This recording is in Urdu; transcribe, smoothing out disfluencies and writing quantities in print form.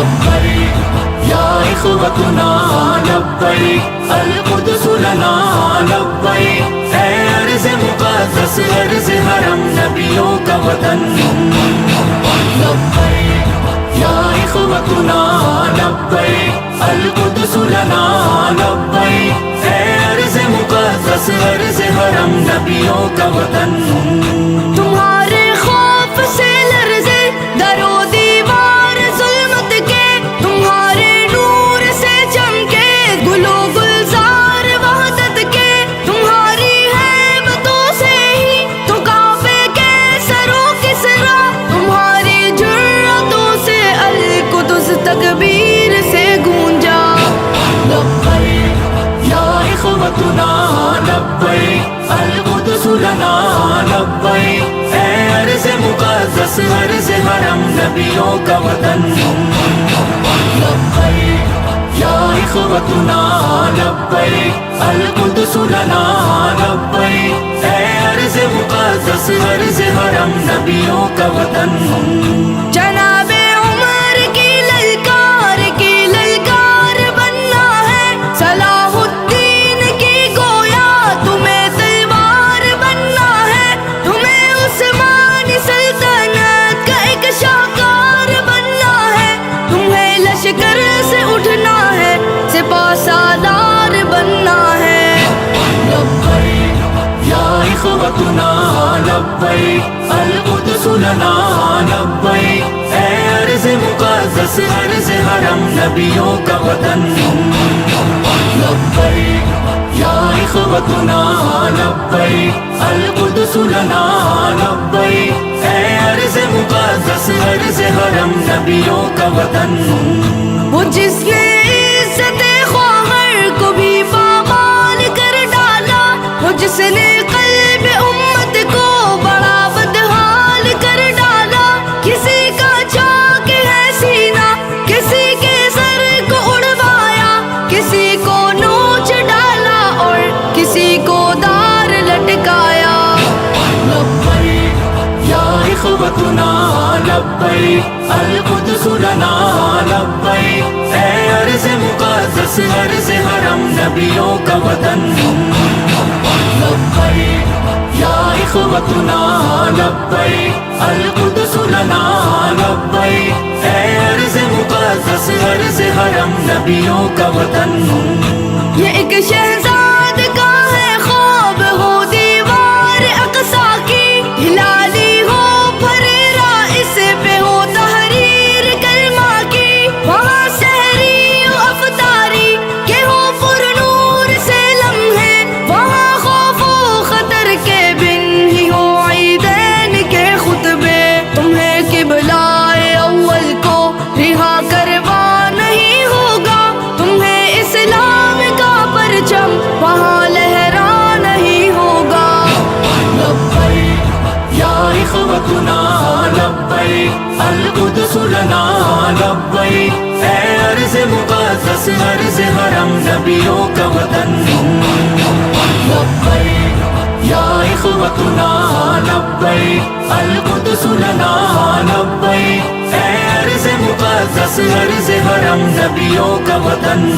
لبیک یا اخوتنا لبیک القدس لنا لبیک اے ارض مقدس ارض حرم نبیوں کا وطن لبیک یا اخوتنا لبیک القدس لنا لبیک اے ارض مقدس ارض حرم نبیوں کا وطن تمہارے خوف سے لرزے در و دیوار ظلمت کے تمہارے نور سے چمکے گل و گلزار وحدت کے تمہاری ہیبتوں سے ہی تو کعبے کے سرو کسرا تمہاری جرأتوں سے القدس تکبیر سے گونجا لبیک یا اخوتنا لبیک القدس لنا لبیک اے ارض مقدس ارض حرم نبیوں کا وطن لبیک یا اخوتنا لبیک القدس لنا لبیک اے ارض مقدس ارض حرم نبیوں کا وطن جناب عمر کی للکار بننا ہے صلاح الدین کی گویا تمہیں تلوار بننا ہے تمہیں عثمانی سلطنت کا ایک شاہکار بننا ہے تمہیں لشکر سے اٹھنا ہے سپاہ سالار بننا ہے لبیک یا اخوتنا لبیک القدس لنا لبیک اے ارض مقدس ارض حرم نبیوں کا وطن لبیک یا اخوتنا لبیک القدس لنا لبیک اے ارض مقدس ارض حرم نبیوں کا وطن وہ جس نے عزت خواہر کو بھی پامال کر ڈالا وہ جس نے قلب امت کو بڑا بدحال کر ڈالا کسی کا چاک ہے سینہ کسی کے سر کو اڑوایا کسی کو نوچ ڈالا اور کسی کو دار لٹکایا لبیک یا اخوتنا لبیک القدس لنا لبیک اے ارض مقدس ارض حرم نبیوں کا وطن لبیک یا اخوتنا لبیک القدس لنا لبیک اے ارض مقدس ارض حرم نبیوں کا وطن یہ ایک شہزاد کا ہے خواب ہو دیوار اقصی کی ہلالی ہو پھریرا اس پہ ہو تحریر کلمہ کی وہاں سحری و افطاری کہ ہو پر نور سے لمحے وہاں خوف و خطر کے بن ہی ہو عیدین کے خطبے تمہیں قبلہ اول کو رہا کروا نہیں ہوگا تمہیں اسلام کا پرچم وہاں لہرا نہیں ہوگا لبیک یا اخوتنا لبیک القدس لنا لبیک اے ارض مقدس ارض حرم نبیوں کا وطن لبیک یا اخوتنا لبیک القدس لنا لبیک اے ارض مقدس ارض حرم نبیوں کا وطن